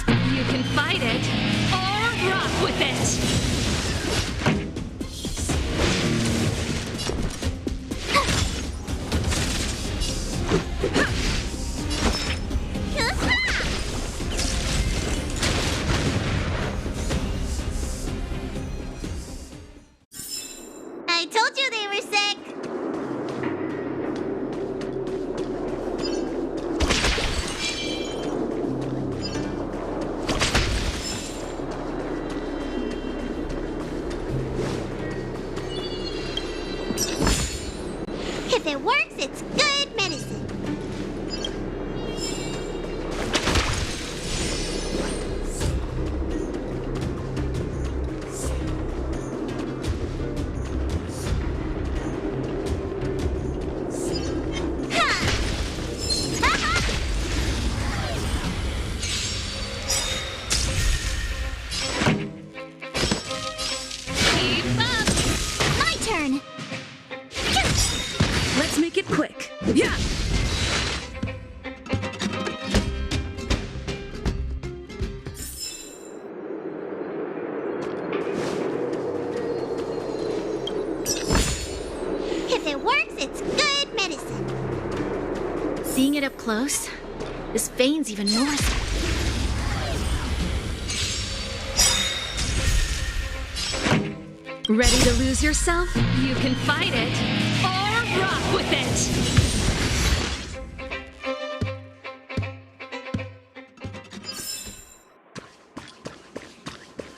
You can fight it or rock with it. I told you they were sick. If it works, it's good medicine. Keep up. My turn. Let's make it quick. Yeah. If it works, it's good medicine. Seeing it up close, this vein's even more. Ready to lose yourself? You can fight it or rock with it.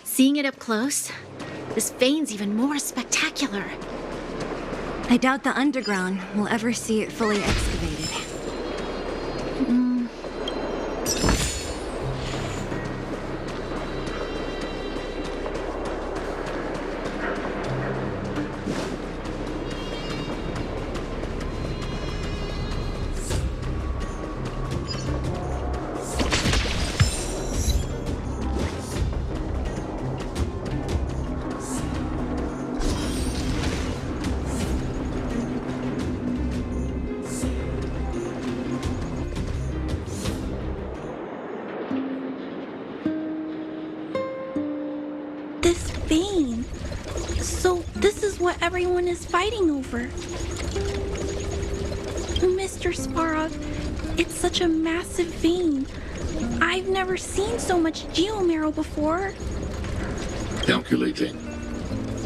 Seeing it up close, this vein's even more spectacular. I doubt the underground will ever see it fully excavated. everyone is fighting over. Mr. Svarog, it's such a massive vein. I've never seen so much geomarrow before. Calculating.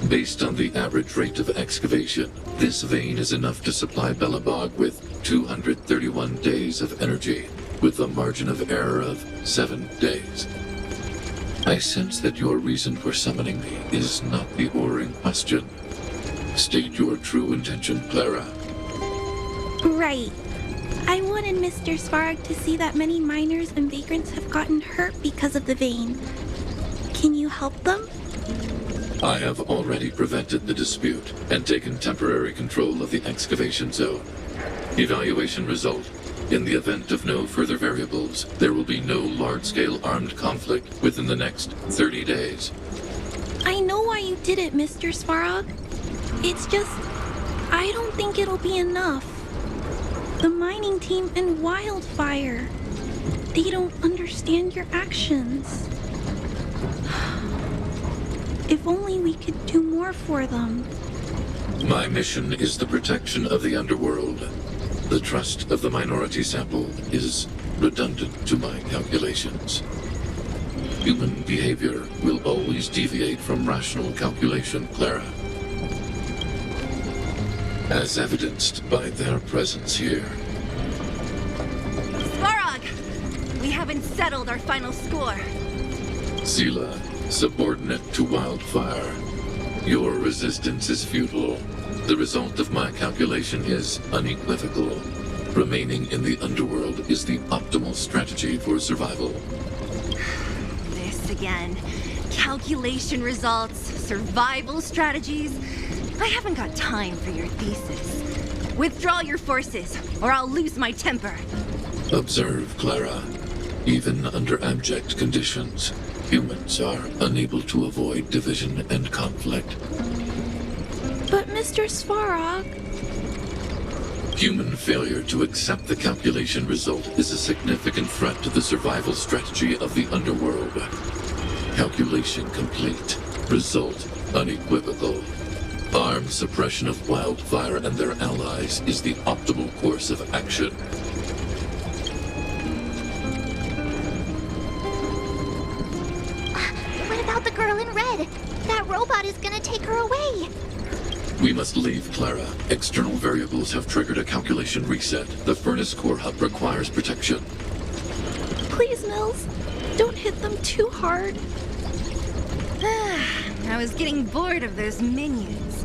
Based on the average rate of excavation, this vein is enough to supply Belobog with 231 days of energy, with a margin of error of 7 days. I sense that your reason for summoning me is not the ore in question. State your true intention, Clara. Right. I wanted Mr. Svarog to see that many miners and vagrants have gotten hurt because of the vein. Can you help them? I have already prevented the dispute and taken temporary control of the excavation zone. Evaluation result. In the event of no further variables, there will be no large-scale armed conflict within the next 30 days. I know why you did it, Mr. Svarog. It's just, I don't think it'll be enough. The mining team and Wildfire, they don't understand your actions. If only we could do more for them. My mission is the protection of the underworld. The trust of the minority sample is redundant to my calculations. Human behavior will always deviate from rational calculation, Clara. As evidenced by their presence here. Svarog! We haven't settled our final score. Sela, subordinate to Wildfire. Your resistance is futile. The result of my calculation is unequivocal. Remaining in the underworld is the optimal strategy for survival. This again. Calculation results, survival strategies. I haven't got time for your thesis. Withdraw your forces, or I'll lose my temper. Observe, Clara. Even under abject conditions, humans are unable to avoid division and conflict. But Mr. Svarog... Human failure to accept the calculation result is a significant threat to the survival strategy of the underworld. Calculation complete. Result unequivocal. Armed suppression of Wildfire and their allies is the optimal course of action. What about the girl in red? That robot is gonna take her away. We must leave, Clara. External variables have triggered a calculation reset. The furnace core hub requires protection. Please, Mills, don't hit them too hard. I was getting bored of those minions.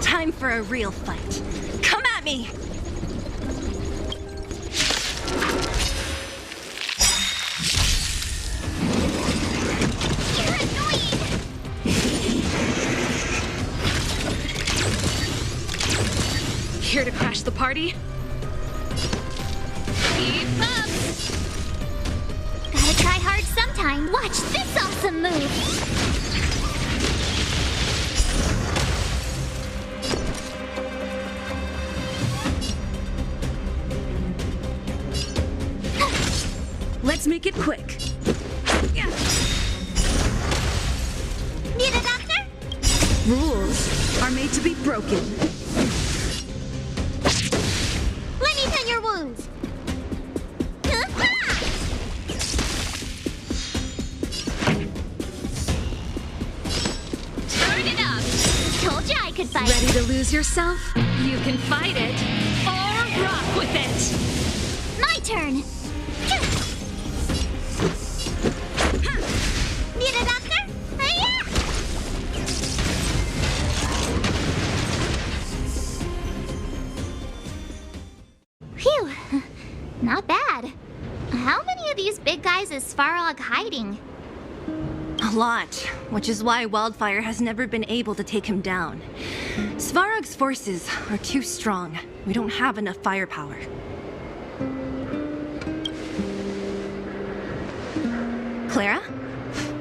Time for a real fight. Come at me! Here to crash the party? Keep up! Gotta try hard sometime. Watch this awesome move! Let's make it quick. Need a doctor? Rules are made to be broken. Let me tend your wounds. Turn it up. Told you I could fight. Ready to lose yourself? You can fight it or rock with it. My turn. Need a doctor? Hi-ya! Phew. Not bad. How many of these big guys is Svarog hiding? A lot, which is why Wildfire has never been able to take him down. Svarog's forces are too strong. We don't have enough firepower. Clara?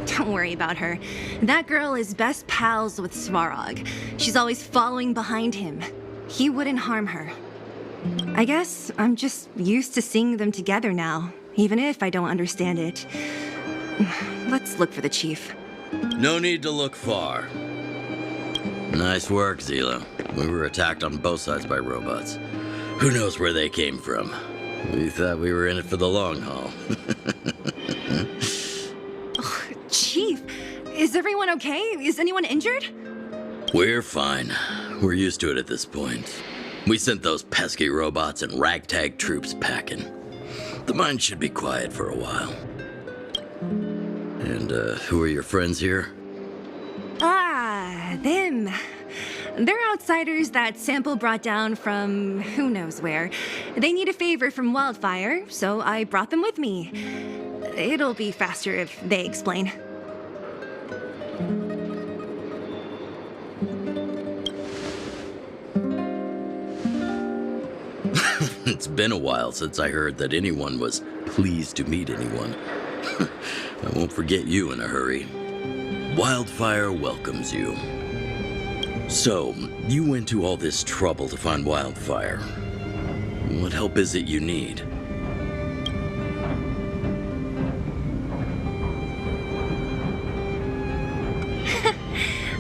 Don't worry about her. That girl is best pals with Svarog. She's always following behind him. He wouldn't harm her. I guess I'm just used to seeing them together now, even if I don't understand it. Let's look for the chief. No need to look far. Nice work, Zila. We were attacked on both sides by robots. Who knows where they came from? We thought we were in it for the long haul. Chief, is everyone okay? Is anyone injured? We're fine. We're used to it at this point. We sent those pesky robots and ragtag troops packing. The mine should be quiet for a while. And, who are your friends here? Ah, them. They're outsiders that Sample brought down from who knows where. They need a favor from Wildfire, so I brought them with me. It'll be faster if they explain. It's been a while since I heard that anyone was pleased to meet anyone. I won't forget you in a hurry. Wildfire welcomes you. So, you went to all this trouble to find Wildfire. What help is it you need?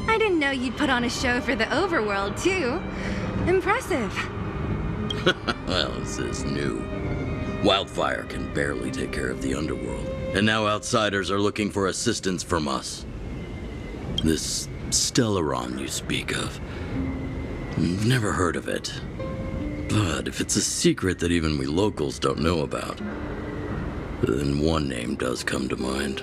I didn't know you'd put on a show for the overworld, too. Impressive. Well, this is new. Wildfire can barely take care of the underworld, and now outsiders are looking for assistance from us. This Stellaron you speak of, never heard of it. But if it's a secret that even we locals don't know about, then one name does come to mind.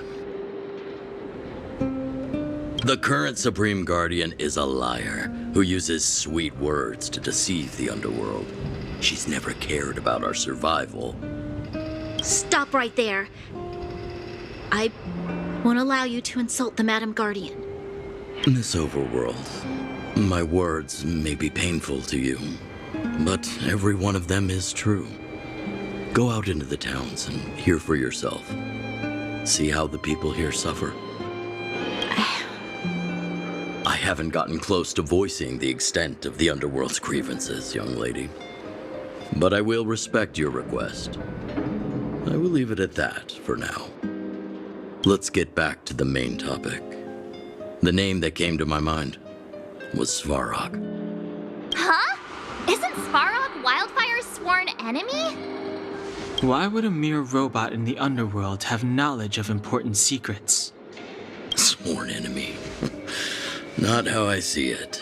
The current Supreme Guardian is a liar who uses sweet words to deceive the underworld. She's never cared about our survival. Stop right there. I won't allow you to insult the Madam Guardian. This overworld, my words may be painful to you, but every one of them is true. Go out into the towns and hear for yourself. See how the people here suffer. I haven't gotten close to voicing the extent of the underworld's grievances, young lady. But I will respect your request. I will leave it at that for now. Let's get back to the main topic. The name that came to my mind was Svarog. Huh? Isn't Svarog Wildfire's sworn enemy? Why would a mere robot in the underworld have knowledge of important secrets? Sworn enemy. Not how I see it.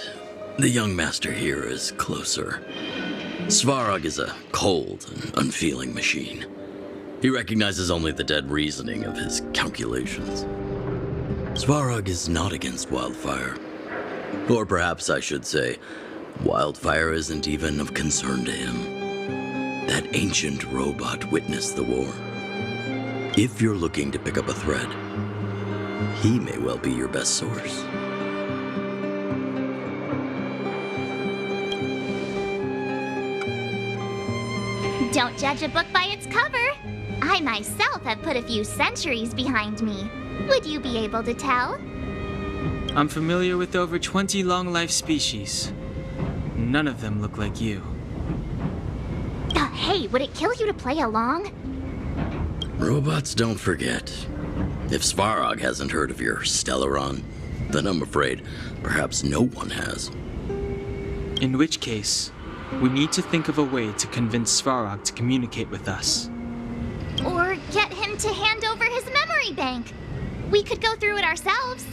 The young master here is closer. Svarog is a cold and unfeeling machine. He recognizes only the dead reasoning of his calculations. Svarog is not against Wildfire. Or perhaps I should say, Wildfire isn't even of concern to him. That ancient robot witnessed the war. If you're looking to pick up a thread, he may well be your best source. Don't judge a book by its cover. I myself have put a few centuries behind me. Would you be able to tell? I'm familiar with over 20 long-life species. None of them look like you. Hey, would it kill you to play along? Robots don't forget. If Svarog hasn't heard of your Stellaron, then I'm afraid perhaps no one has. In which case, we need to think of a way to convince Svarog to communicate with us. Or get him to hand over his memory bank. We could go through it ourselves.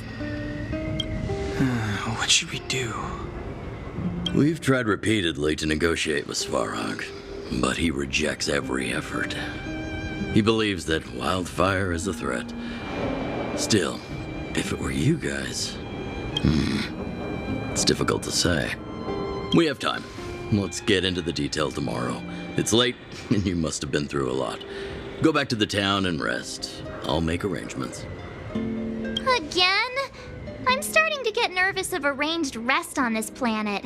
What should we do? We've tried repeatedly to negotiate with Svarog, but he rejects every effort. He believes that Wildfire is a threat. Still, if it were you guys, it's difficult to say. We have time. Let's get into the detail tomorrow. It's late, and you must have been through a lot. Go back to the town and rest. I'll make arrangements. Again? I'm starting to get nervous of arranged rest on this planet.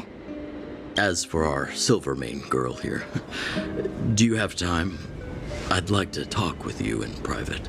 As for our Silvermane girl here, do you have time? I'd like to talk with you in private.